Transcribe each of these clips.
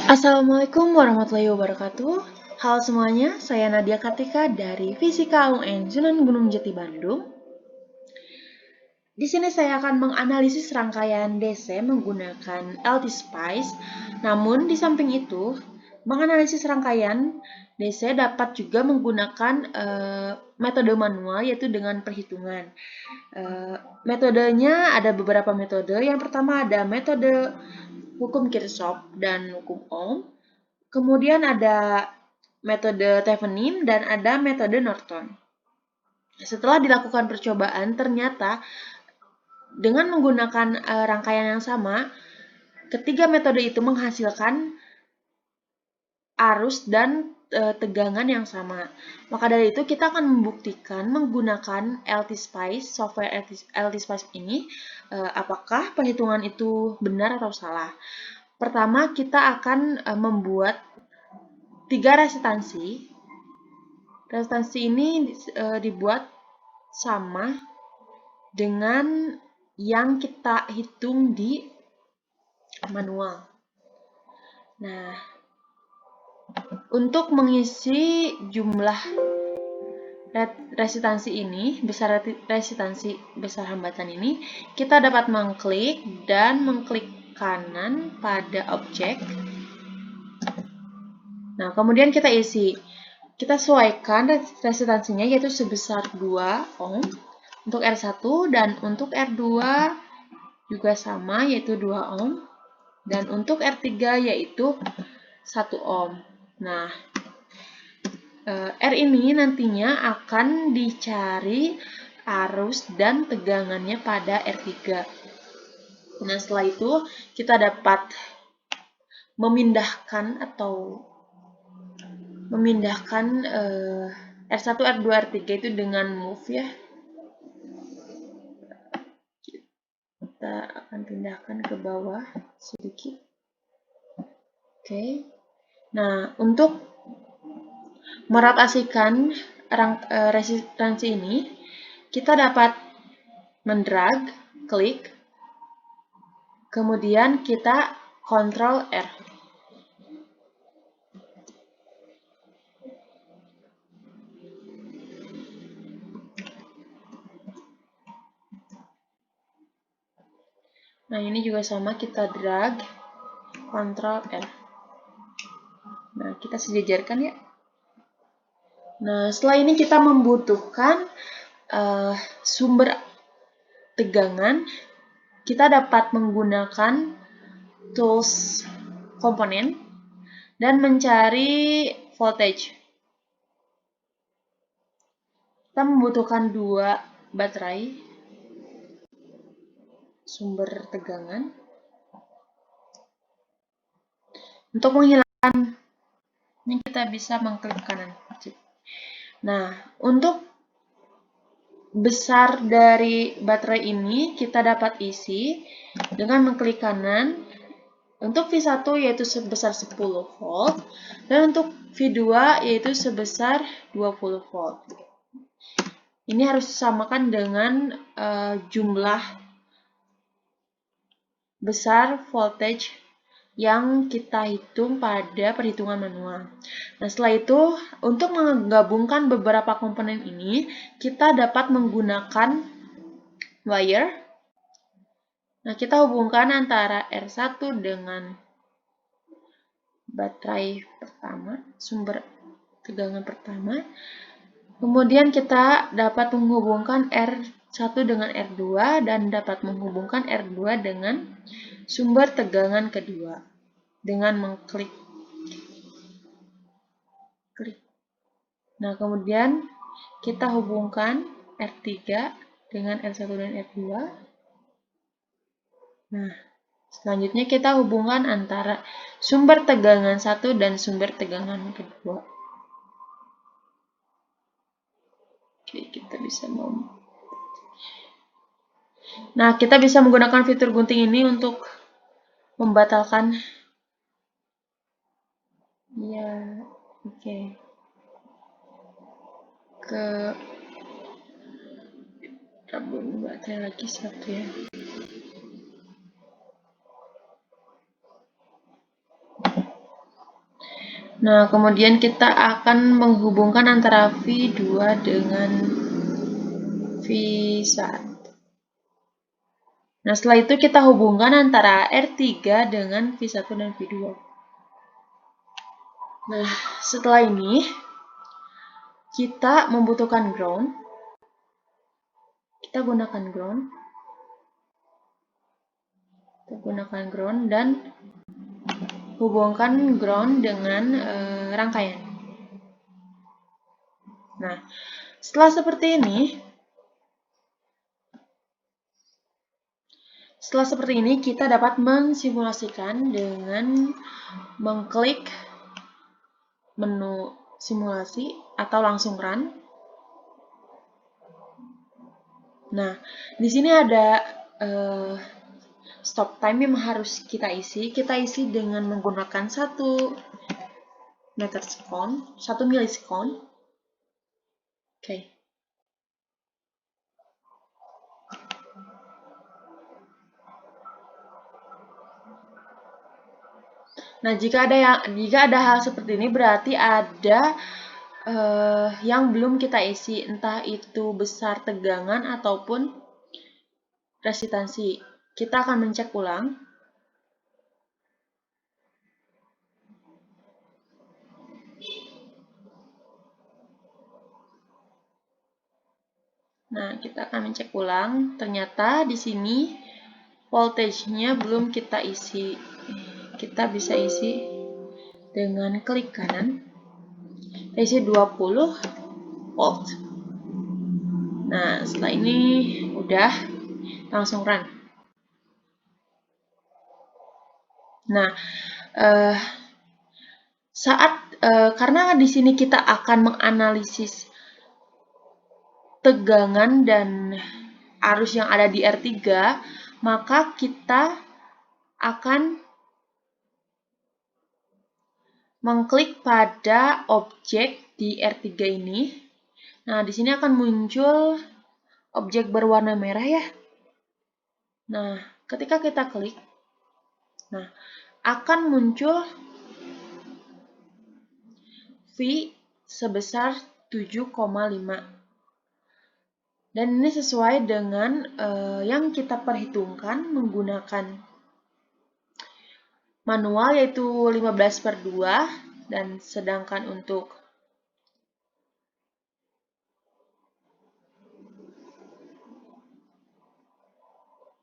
Assalamualaikum warahmatullahi wabarakatuh. Halo semuanya, saya Nadia Kartika dari Fisika UN Sunan Gunung Jati Bandung. Di sini saya akan menganalisis rangkaian DC menggunakan LT-Spice. Namun di samping itu, menganalisis rangkaian DC dapat juga menggunakan metode manual, yaitu dengan perhitungan. Metodenya ada beberapa metode. Yang pertama ada metode hukum Kirchhoff dan hukum Ohm. Kemudian ada metode Thevenin dan ada metode Norton. Setelah dilakukan percobaan, ternyata dengan menggunakan rangkaian yang sama, ketiga metode itu menghasilkan arus dan tegangan yang sama. Maka dari itu kita akan membuktikan menggunakan LT-Spice, software LT-Spice ini, apakah perhitungan itu benar atau salah. Pertama, kita akan membuat 3 resistansi. Resistansi ini dibuat sama dengan yang kita hitung di manual. Nah, untuk mengisi jumlah resistansi ini, besar resistansi, besar hambatan ini, kita dapat mengklik dan mengklik kanan pada objek. Nah, kemudian kita isi. Kita sesuaikan resistansinya, yaitu sebesar 2 ohm untuk R1, dan untuk R2 juga sama, yaitu 2 ohm, dan untuk R3 yaitu 1 ohm. Nah, R ini nantinya akan dicari arus dan tegangannya pada R3. Nah, setelah itu kita dapat memindahkan R1, R2, R3 itu dengan move ya. Kita akan pindahkan ke bawah sedikit. Oke. Nah, untuk merotasikan resistansi ini, kita dapat mendrag, klik, kemudian kita Ctrl R. Nah, ini juga sama, kita drag, Ctrl R. Nah, kita sejajarkan ya. Nah, setelah ini kita membutuhkan sumber tegangan. Kita dapat menggunakan tools komponen dan mencari voltage. Kita membutuhkan 2 baterai sumber tegangan. Untuk menghilangkan ini kita bisa mengklik kanan. Nah, untuk besar dari baterai ini kita dapat isi dengan mengklik kanan. Untuk V1 yaitu sebesar 10 volt dan untuk V2 yaitu sebesar 20 volt. Ini harus disamakan dengan jumlah besar voltage yang kita hitung pada perhitungan manual. Nah, setelah itu, untuk menggabungkan beberapa komponen ini, kita dapat menggunakan wire. Nah, kita hubungkan antara R1 dengan baterai pertama, sumber tegangan pertama. Kemudian kita dapat menghubungkan R1 dengan R2 dan dapat menghubungkan R2 dengan sumber tegangan kedua dengan mengklik. Nah, kemudian kita hubungkan R3 dengan R1 dan R2. Nah, selanjutnya kita hubungkan antara sumber tegangan 1 dan sumber tegangan kedua. Oke, kita bisa Nah, kita bisa menggunakan fitur gunting ini untuk membatalkan. Ya, oke. Ke tabung baterai lagi 1 ya. Nah, kemudian kita akan menghubungkan antara V2 dengan V1. Nah, setelah itu kita hubungkan antara R3 dengan V1 dan V2. Nah, setelah ini kita membutuhkan ground. Kita gunakan ground dan hubungkan ground dengan rangkaian. Nah, setelah seperti ini kita dapat mensimulasikan dengan mengklik menu simulasi atau langsung run. Nah, di sini ada stop time yang harus kita isi. Kita isi dengan menggunakan 1 milisekon. Oke. Nah, jika ada hal seperti ini berarti ada yang belum kita isi, entah itu besar tegangan ataupun resistansi. Kita akan mencek ulang. Nah, kita akan mencek ulang. Ternyata di sini voltage-nya belum kita isi. Kita bisa isi dengan klik kanan. Kita isi 20 volt. Nah, setelah ini udah langsung run. Nah, karena di sini kita akan menganalisis tegangan dan arus yang ada di R3, maka kita akan mengklik pada objek di R3 ini. Nah, di sini akan muncul objek berwarna merah ya. Nah, ketika kita klik, nah, akan muncul V sebesar 7,5. Dan ini sesuai dengan yang kita perhitungkan menggunakan manual, yaitu 15/2, dan sedangkan untuk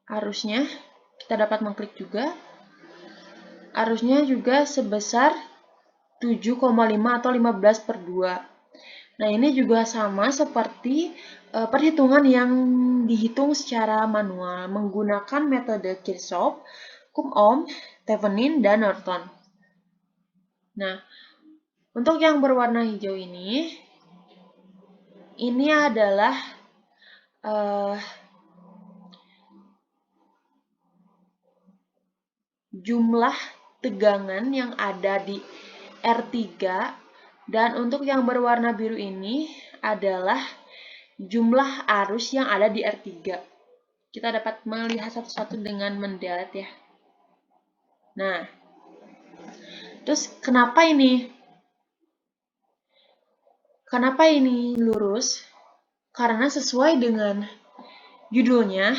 arusnya kita dapat mengklik juga. Arusnya juga sebesar 7,5 atau 15/2. Nah, ini juga sama seperti perhitungan yang dihitung secara manual menggunakan metode Kirchhoff, Coulomb, Thevenin, dan Norton. Nah, untuk yang berwarna hijau ini adalah jumlah tegangan yang ada di R3, dan untuk yang berwarna biru ini adalah jumlah arus yang ada di R3. Kita dapat melihat satu-satu dengan mendelete ya. Nah, terus kenapa ini lurus? Karena sesuai dengan judulnya,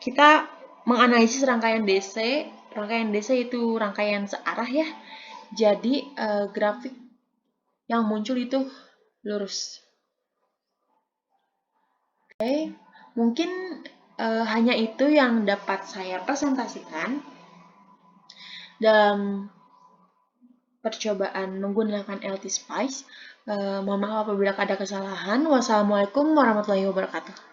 kita menganalisis rangkaian DC. Rangkaian DC itu rangkaian searah ya. Jadi grafik yang muncul itu lurus. Oke, mungkin hanya itu yang dapat saya presentasikan dalam percobaan menggunakan LT Spice. Mohon maaf apabila ada kesalahan. Wassalamualaikum warahmatullahi wabarakatuh.